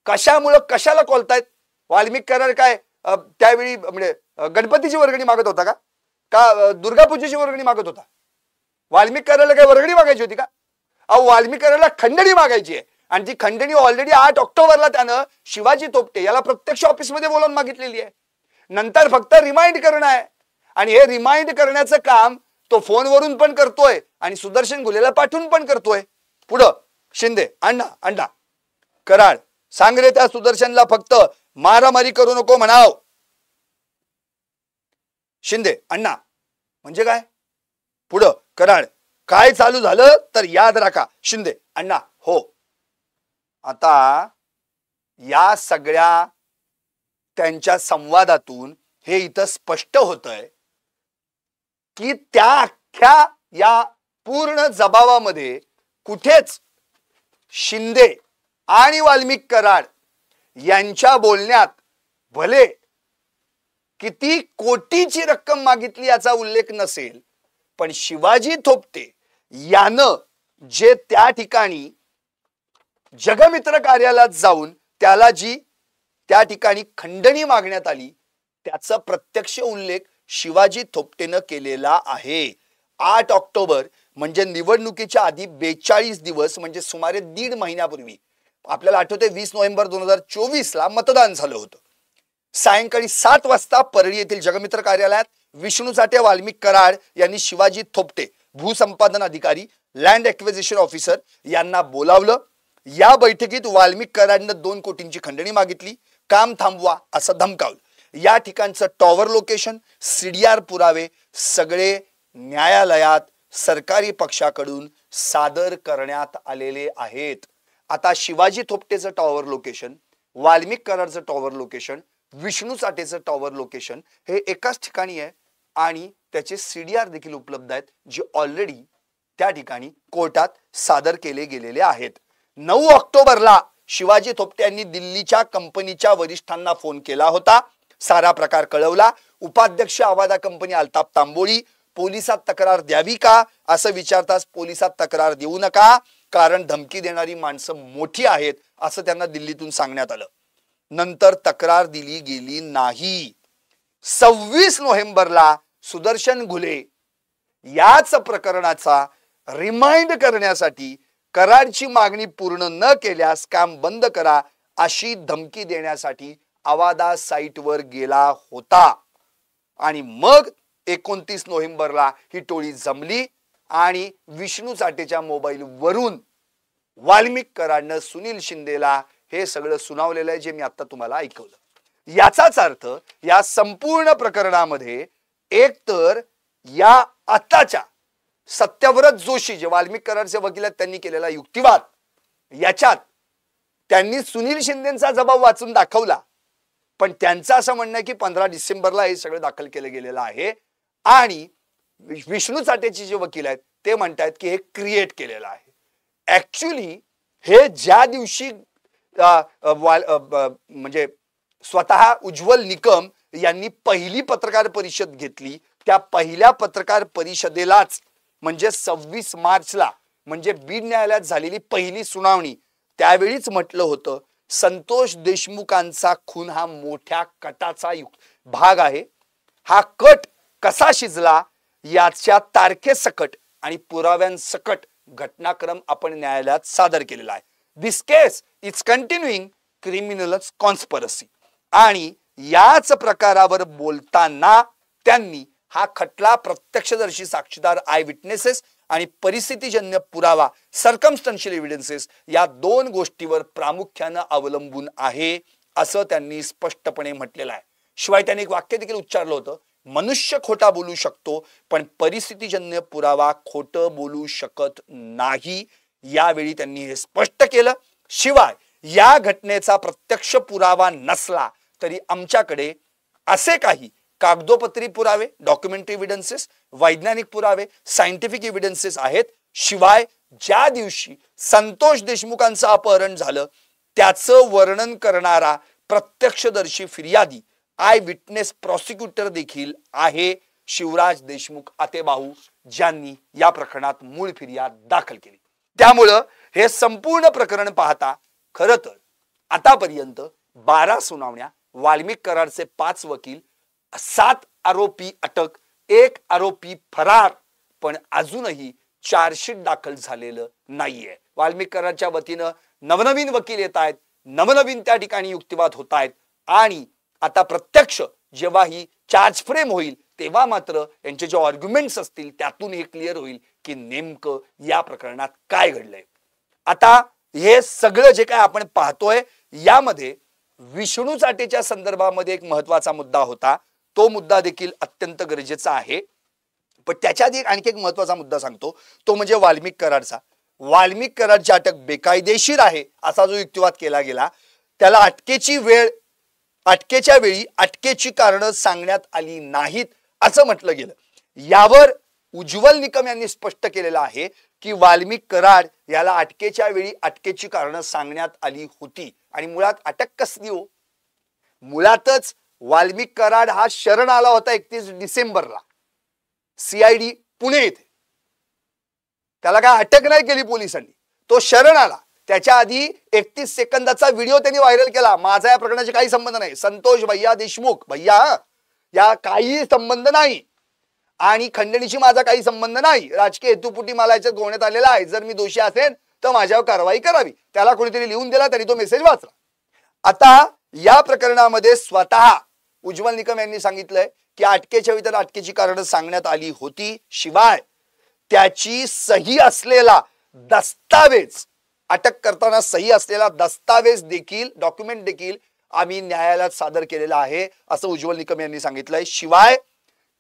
कशामुळं कशाला कोलतायत? वाल्मिक कराड काय त्यावेळी म्हणजे गणपतीची वर्गणी मागत होता का दुर्गा पूजेची वर्गणी मागत होता? वाल्मिक कराडला काय वर्गणी मागायची होती का? वाल्मिक कराडला खंडणी मागायची आहे आणि ती खंडणी ऑलरेडी 8 ऑक्टोबरला त्यानं शिवाजी थोपटे याला प्रत्यक्ष ऑफिसमध्ये बोलावून मागितलेली आहे. नंतर फक्त रिमाइंड करणं आहे आणि हे रिमाइंड करण्याचं काम तो फोनवरून पण करतोय आणि सुदर्शन घुलेला पाठवून पण करतोय. पुढं शिंदे अण्णा. कराड सांग रे त्या सुदर्शनला फक्त मारामारी करू नको म्हणाव. शिंदे अण्णा म्हणजे काय? पुढं कराड काय चालू झालं तर याद राखा. शिंदे अण्णा हो. आता या सगळ्या त्यांच्या संवादातून हे इथं स्पष्ट होतंय की त्या अख्ख्या या पूर्ण जबावामध्ये कुठेच शिंदे आणि वाल्मिक कराड यांच्या बोलण्यात भले किती कोटीची रक्कम मागितली याचा उल्लेख नसेल पण शिवाजी थोपटे यानं जे त्या ठिकाणी जगमित्र कार्यालयात जाऊन त्याला जी त्या ठिकाणी खंडणी मागण्यात आली त्याचा प्रत्यक्ष उल्लेख शिवाजी थोपटेनं केलेला आहे. 8 ऑक्टोबर म्हणजे निवडणुकीच्या आधी 42 दिवस म्हणजे सुमारे 1.5 महिन्यापूर्वी आपल्याला आठवते 20 नोव्हेंबर 2024 ला मतदान झालं होतं. सायंकाळी 7 वाजता परळी येथील जगमित्र कार्यालयात विष्णू साठे वाल्मिक कराड यांनी शिवाजी थोपटे भूसंपादन अधिकारी लँड ॲक्विजिशन ऑफिसर यांना बोलावलं. या बैठकीत वाल्मिक कराडनं 2 कोटींची खंडणी मागितली, काम थांबवा असं धमकावलं. या ठिकाणचं टॉवर लोकेशन, सीडीआर पुरावे सगळे न्यायालयात सरकारी पक्षाकडून सादर करण्यात आलेले आहेत. आता शिवाजी थोपटेचं टॉवर लोकेशन, वाल्मिक कराडचं टॉवर लोकेशन, विष्णू साठेचं टॉवर लोकेशन हे एकाच ठिकाणी आहे आणि त्याचे सीडीआर देखील उपलब्ध आहेत जे ऑलरेडी त्या ठिकाणी कोर्टात सादर केले गेलेले आहेत. 9 ऑक्टोबरला शिवाजी थोपटे यांनी दिल्लीच्या कंपनीच्या वरिष्ठांना फोन केला होता. सारा प्रकार कळवला. उपाध्यक्ष आवाजा कंपनी अल्ताफ तांबोळी पोलिसात तक्रार द्यावी का असं विचारताच पोलिसात तक्रार देऊ नका कारण धमकी देणारी माणसं मोठी आहेत असं त्यांना दिल्लीतून सांगण्यात आलं. नंतर तक्रार दिली गेली नाही. 26 नोव्हेंबरला सुदर्शन घुले याच प्रकरणाचा रिमाइंड करण्यासाठी कराडची मागणी पूर्ण न केल्यास काम बंद करा अशी धमकी देण्यासाठी आवादा साईटवर गेला होता. आणि मग 29 नोव्हेंबरला ही टोळी जमली आणि विष्णू चाटेच्या मोबाईल वरून वाल्मिक कराडनं सुनील शिंदेला हे सगळं सुनावलेलं आहे जे मी आता तुम्हाला ऐकवलं. याचाच अर्थ या संपूर्ण प्रकरणामध्ये एक तर या आताच्या सत्यव्रत जोशी जे वाल्मिक कराडचे वकील आहेत त्यांनी केलेला युक्तिवाद, याच्यात त्यांनी सुनील शिंदेचा जबाब वाचून दाखवला, पण त्यांचं असं म्हणणं आहे की 15 डिसेंबरला हे सगळं दाखल केलं गेलेलं आहे. आणि विष्णू चाटेचे जे वकील आहेत ते म्हणतात की हे क्रिएट केलेलं आहे. ऍक्च्युली हे ज्या दिवशी म्हणजे स्वतः उज्ज्वल निकम यांनी पहिली पत्रकार परिषद घेतली, त्या पहिल्या पत्रकार परिषदेलाच म्हणजे 26 मार्चला म्हणजे बीड न्यायालयात झालेली पहिली सुनावणी, त्यावेळीच म्हटलं होतं संतोष देशमुखांचा खून हा मोठ्या कटाचा भाग आहे. हा कट कसा शिजला याच्या तारखेसकट आणि पुराव्यांसकट घटनाक्रम आपण न्यायालयात सादर केलेला आहे. दिस केस इज कंटिन्युइंग क्रिमिनल कॉन्स्पिरसी. आणि याच प्रकारावर बोलताना त्यांनी हा खटला प्रत्यक्षदर्शी साक्षीदार आय विटनेसेस आणि परिस्थितीजन्य पुरावा सर्कमस्टन्शियल एव्हिडन्सेस या दोन गोष्टीवर प्रामुख्याने अवलंबून आहे असं त्यांनी स्पष्टपणे म्हटलेलं आहे. शिवाय त्यांनी एक वाक्य देखील उच्चारलं होतं, मनुष्य खोटा बोलू शकतो पण परिस्थितीजन्य पुरावा खोटं बोलू शकत नाही. यावेळी त्यांनी हे स्पष्ट केलं. शिवाय या घटनेचा प्रत्यक्ष पुरावा नसला तरी आमच्याकडे असे काही कागदोपत्री पुरावे, डॉक्युमेंटरी एव्हिडन्सेस, वैज्ञानिक पुरावे, सायंटिफिक एव्हिडन्सेस आहेत. शिवाय ज्या दिवशी संतोष देशमुखांचं अपहरण झालं त्याचं वर्णन करणारा प्रत्यक्षदर्शी फिर्यादी आय विटनेस प्रॉसिक्युटर देखील आहे, शिवराज देशमुख आतेबाहू, ज्यांनी या प्रकरणात मूळ फिर्याद दाखल केली. त्यामुळं हे संपूर्ण प्रकरण पाहता खरं तर आतापर्यंत 12 सुनावण्या, वाल्मिक कराडचे 5 वकील, 7 आरोपी अटक, 1 आरोपी फरार, पण अजूनही चार्जशीट दाखल झालेलं नाहीये. वाल्मिक कराडच्या वतीनं नवनवीन वकील येत आहेत, नवनवीन त्या ठिकाणी युक्तिवाद होत आहेत आणि आता प्रत्यक्ष जेव्हा ही चार्ज फ्रेम होईल तेव्हा मात्र यांचे जे आर्ग्युमेंट्स असतील त्यातून हे क्लिअर होईल की नेमकं या प्रकरणात काय घडलंय. आता हे सगळं जे काय आपण पाहतोय यामध्ये विष्णू चाटेच्या संदर्भामध्ये एक महत्वाचा मुद्दा होता, तो मुद्दा देखील अत्यंत गरजेचा आहे. पण त्याच्या आधी आणखी एक महत्वाचा मुद्दा सांगतो, तो म्हणजे वाल्मिक कराडचा. वाल्मिक कराडची अटक बेकायदेशीर आहे असा जो युक्तिवाद केला गेला, त्याला अटकेच्या वेळी अटकेची कारणं सांगण्यात आली नाहीत असं म्हटलं गेलं. यावर उज्ज्वल निकम यांनी स्पष्ट केलेलं आहे की वाल्मिक कराड याला अटकेच्या वेळी अटकेची कारणं सांगण्यात आली होती. आणि मुळात अटक कसली हो, मुळातच वाल्मिक कराड हा शरण आला होता 31 डिसेंबरला CID पुणे येथे. त्याला काय अटक नाही केली पोलिसांनी, तो शरण आला. त्याच्या आधी 31 सेकंदाचा व्हिडिओ त्यांनी व्हायरल केला, माझा या प्रकरणाशी काही संबंध नाही, संतोष भैया देशमुख भैया या काही संबंध नाही आणि खंडणीशी माझा काही संबंध नाही, राजकीय हेतुपुटी मला याच्यात गोवण्यात आलेला आहे, जर मी दोषी असेल तर माझ्यावर कारवाई करावी. त्याला कोणीतरी लिहून दिला तरी तो मेसेज वाचला. आता या प्रकरणामध्ये स्वतः उज्ज्वल निकम यांनी सांगितलंय की अटकेच्या वेळी त्याला अटकेची कारणं सांगण्यात आली होती. शिवाय त्याची सही असलेला दस्तावेज, अटक करताना सही असलेला दस्तावेज देखील, डॉक्युमेंट देखील आम्ही न्यायालयात सादर केलेला आहे असं उज्ज्वल निकम यांनी सांगितलंय. शिवाय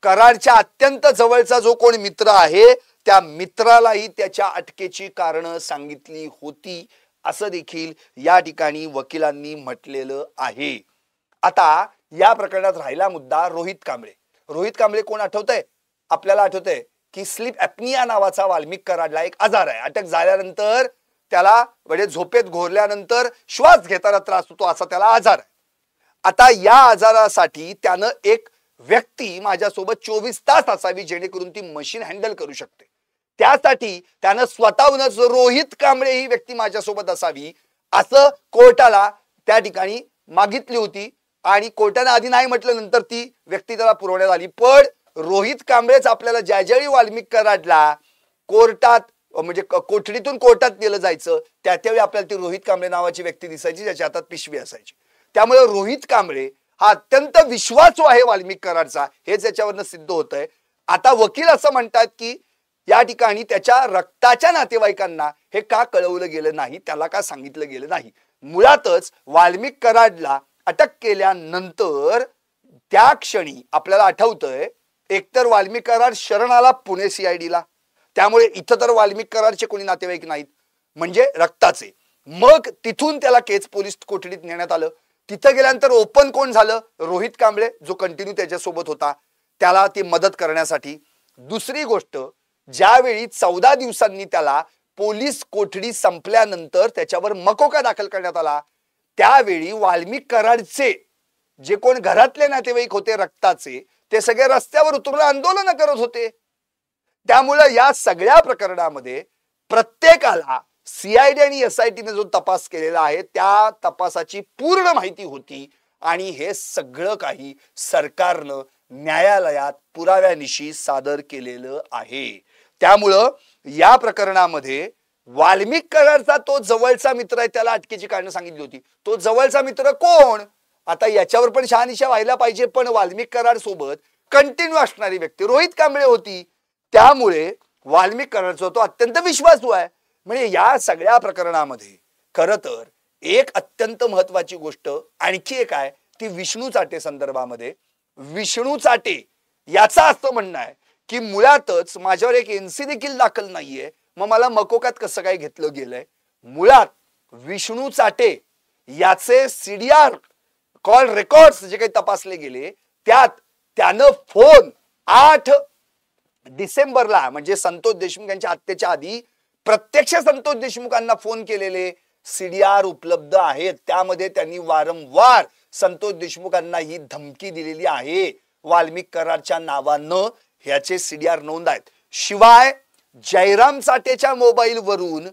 कराडच्या अत्यंत जवळचा जो कोण मित्र आहे त्या मित्रालाही त्याच्या अटकेची कारणं सांगितली होती असं देखील या ठिकाणी वकिलांनी म्हटलेलं आहे. आता या प्रकरणात राहिला मुद्दा रोहित कांबळे. रोहित कांबळे कोण आठवतंय आपल्याला? आठवतंय की स्लीप ॲपनिया नावाचा वाल्मिक कराडला एक आजार आहे. अटक झाल्यानंतर त्याला म्हणजे झोपेत घोरल्यानंतर श्वास घेताना त्रास होतो असा त्याला आजार आहे. आता या आजारासाठी त्यानं एक व्यक्ती माझ्यासोबत 24 तास असावी जेणेकरून ती मशीन हँडल करू शकते. त्यासाठी त्यानं स्वतःहूनच रोहित कांबळे ही व्यक्ती माझ्यासोबत असावी असं कोर्टाला त्या ठिकाणी मागितली होती आणि कोर्टाने आधी नाही म्हटलं, नंतर ती व्यक्ती त्याला पुरवण्यात आली. पण रोहित कांबळेच आपल्याला ज्यावेळी वाल्मिक कराडला कोर्टात म्हणजे कोठडीतून कोर्टात नेलं जायचं त्यावेळी आपल्याला ती रोहित कांबळे नावाची व्यक्ती दिसायची, ज्याच्या हातात पिशवी असायची. त्यामुळे रोहित कांबळे हा अत्यंत विश्वासू आहे वाल्मिक कराडचा, हेच याच्यावरनं सिद्ध होतंय. आता वकील असं म्हणतात की या ठिकाणी त्याच्या रक्ताच्या नातेवाईकांना हे का कळवलं गेलं नाही, त्याला का सांगितलं गेलं नाही. मुळातच वाल्मिक कराडला अटक केल्यानंतर त्या क्षणी आपल्याला आठवतंय, एकतर वाल्मिक कराड शरण आला पुणे सीआयडीला, त्यामुळे इथं तर वाल्मिक कराडचे कोणी नातेवाईक नाहीत म्हणजे रक्ताचे. मग तिथून त्याला केज पोलीस कोठडीत नेण्यात आलं. तिथं गेल्यानंतर ओपन कोण झालं, रोहित कांबळे, जो कंटिन्यू त्याच्यासोबत होता, त्याला ती मदत करण्यासाठी. दुसरी गोष्ट, ज्यावेळी 14 दिवसांनी त्याला पोलीस कोठडी संपल्यानंतर त्याच्यावर मकोका दाखल करण्यात आला, त्यावेळी वाल्मिक कराडचे जे कोण घरातले नातेवाईक होते रक्ताचे, ते सगळे रस्त्यावर उतरून आंदोलन करत होते. त्यामुळे या सगळ्या प्रकरणामध्ये प्रत्येकाला सीआयडी आणि एसआयटीने जो तपास केलेला आहे त्या तपासाची पूर्ण माहिती होती आणि हे सगळं काही सरकारनं न्यायालयात पुराव्यानिशी सादर केलेलं आहे. त्यामुळं या प्रकरणामध्ये वाल्मिक कराडचा तो जवळचा मित्र आहे, त्याला अटकेची कारणं सांगितली होती. तो जवळचा मित्र कोण, आता याच्यावर पण शहानिशा व्हायला पाहिजे. पण वाल्मिक कराड सोबत कंटिन्यू असणारी व्यक्ती रोहित कांबळे होती, त्यामुळे वाल्मिक कराडचा तो अत्यंत विश्वासू आहे. म्हणजे या सगळ्या प्रकरणामध्ये खरं तर एक अत्यंत महत्वाची गोष्ट आणखी एक आहे, ती विष्णू चाटे संदर्भामध्ये. विष्णू चाटे याचा असं म्हणणं आहे की मुळातच माझ्यावर एक एनसी देखील दाखल नाहीये, मग मला मकोकात कसं काय घेतलं गेलंय. मुळात विष्णू चाटे याचे सीडीआर कॉल रेकॉर्ड्स जे काही तपासले गेले त्यात त्यानं फोन 8 डिसेंबरला म्हणजे संतोष देशमुख यांच्या हत्येच्या आधी प्रत्यक्ष संतोष देशमुखांना फोन केलेले सीडीआर उपलब्ध आहेत. त्यामध्ये त्यांनी वारंवार संतोष देशमुखांना ही धमकी दिलेली आहे वाल्मिक कराडच्या नावानं, ह्याचे सीडीआर नोंद आहेत. शिवाय जयराम चाटेच्या मोबाईल वरून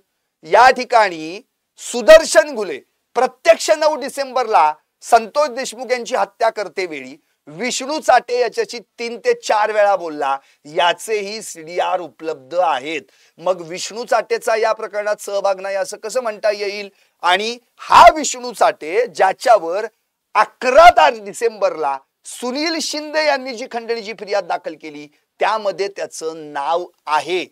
या ठिकाणी सुदर्शन घुले प्रत्यक्ष 9 डिसेंबरला संतोष देशमुख यांची हत्या करते वेळी विष्णू चाटे याच्याशी 3 ते 4 वेळा बोलला, याचेही सीडीआर उपलब्ध आहेत. मग विष्णू चाटेचा या प्रकरणात सहभाग नाही असं कसं म्हणता येईल. आणि हा विष्णू चाटे ज्याच्यावर 11 डिसेंबरला सुनील शिंदे यांनी जी खंडणीची फिर्याद दाखल केली त्यामध्ये त्याचं नाव आहे.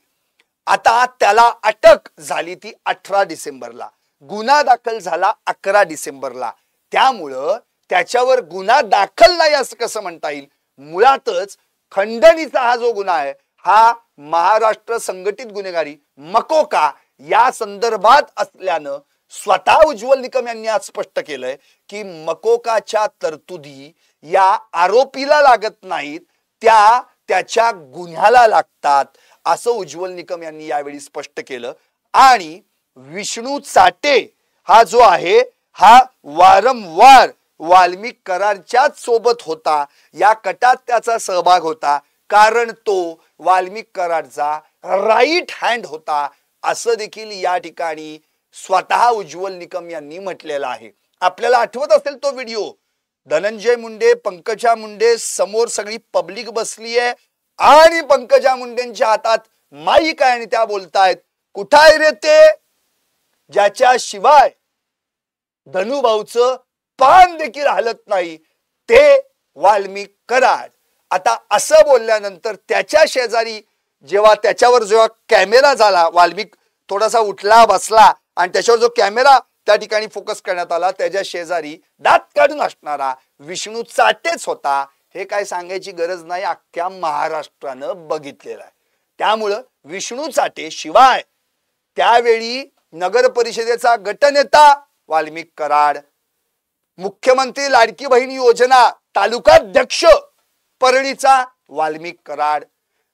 आता त्याला अटक झाली ती 18 डिसेंबरला, गुन्हा दाखल झाला 11 डिसेंबरला. त्यामुळं त्याच्यावर गुन्हा दाखल नाही असं कसं म्हणता येईल. मुळातच खंडणीचा हा जो गुन्हा आहे हा महाराष्ट्र संघटित गुन्हेगारी मकोका या संदर्भात असल्यानं स्वतः उज्ज्वल निकम यांनी आज स्पष्ट केलंय की मकोकाच्या तरतुदी या आरोपीला लागत नाहीत, त्या त्याच्या गुन्ह्याला लागतात असं उज्ज्वल निकम यांनी यावेळी स्पष्ट केलं. आणि विष्णू चाटे हा जो आहे हा वारंवार वाल्मिक कराडच्याच सोबत होता, या कटात त्याचा सहभाग होता, कारण तो वाल्मिक कराडचा राईट हँड होता असं देखील या ठिकाणी स्वतः उज्ज्वल निकम यांनी म्हटलेलं आहे. आपल्याला आठवत असेल तो व्हिडिओ, धनंजय मुंडे पंकजा मुंडे समोर सगळी पब्लिक बसली आहे आणि पंकजा मुंडेंच्या हातात माईक आहे आणि त्या बोलतायत, कुठाय रे ते ज्याच्या शिवाय धनुभाऊचं पान देखील हलत नाही, ते वाल्मिक कराड. आता असं बोलल्यानंतर त्याच्या शेजारी जेव्हा कॅमेरा झाला, वाल्मिक थोडासा उठला बसला आणि त्याच्यावर जो कॅमेरा त्या ठिकाणी फोकस करण्यात आला, त्याच्या शेजारी दात काढून असणारा विष्णू चाटेच होता. हे काय सांगायची गरज नाही, अख्ख्या महाराष्ट्रानं बघितलेलं आहे. त्यामुळं विष्णू चाटे शिवाय त्यावेळी नगर परिषदेचा गटनेता वाल्मिक कराड, मुख्यमंत्री लाडकी बहीण योजना तालुकाध्यक्ष परळीचा वाल्मिक कराड,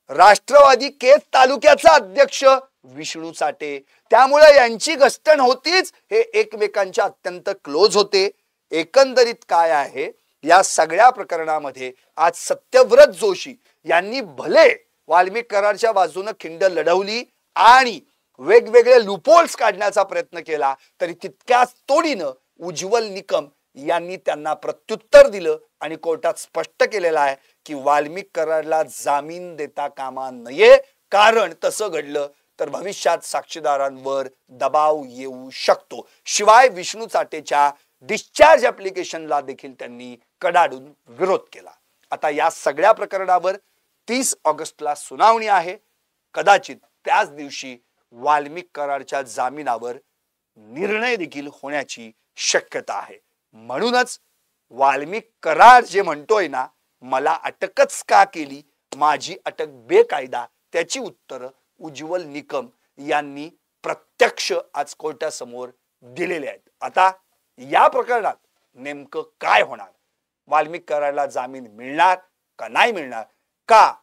राष्ट्रवादी केज तालुक्याचा अध्यक्ष विष्णू चाटे. त्यामुळे यांची घसटण होतीच, हे एकमेकांच्या अत्यंत क्लोज होते. एकंदरीत काय आहे या सगळ्या प्रकरणामध्ये आज सत्यव्रत जोशी यांनी भले वाल्मिक कराडच्या बाजूने खिंड लढवली आणि वेगवेगळे लूपहोल्स काढण्याचा प्रयत्न केला, तरी तितक्याच तोडीनं उज्ज्वल निकम यांनी त्यांना प्रत्युत्तर दिलं आणि कोर्टात स्पष्ट केलेलं आहे की वाल्मिक कराडला जामीन देता कामा नये, कारण तसं घडलं तर भविष्यात साक्षीदारांवर दबाव येऊ शकतो. शिवाय विष्णू चाटेच्या डिस्चार्ज ऍप्लिकेशनला देखील त्यांनी कडाडून विरोध केला. आता या सगळ्या प्रकरणावर 30 ऑगस्टला सुनावणी आहे. कदाचित त्याच दिवशी वाल्मिक कराडच्या जामिनावर निर्णय देखील होण्याची शक्यता आहे. म्हणूनच वाल्मिक कराड जे म्हणतोय ना, मला अटकच का केली, माझी अटक बेकायदा, त्याची उत्तर उज्ज्वल निकम यांनी प्रत्यक्ष आज कोर्टासमोर दिलेले आहेत. आता या प्रकरणात नेमकं काय होणार, वाल्मिक कराडला जामीन मिळणार का नाही मिळणार, का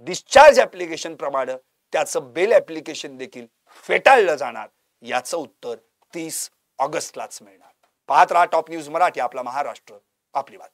डिस्चार्ज ऍप्लिकेशन प्रमाणे त्याचं बेल ऍप्लिकेशन देखील फेटाळलं जाणार, याचं उत्तर 30 ऑगस्टलाच मिळणार. पाहत राहा टॉप न्यूज मराठी, आपला महाराष्ट्र आपली बात.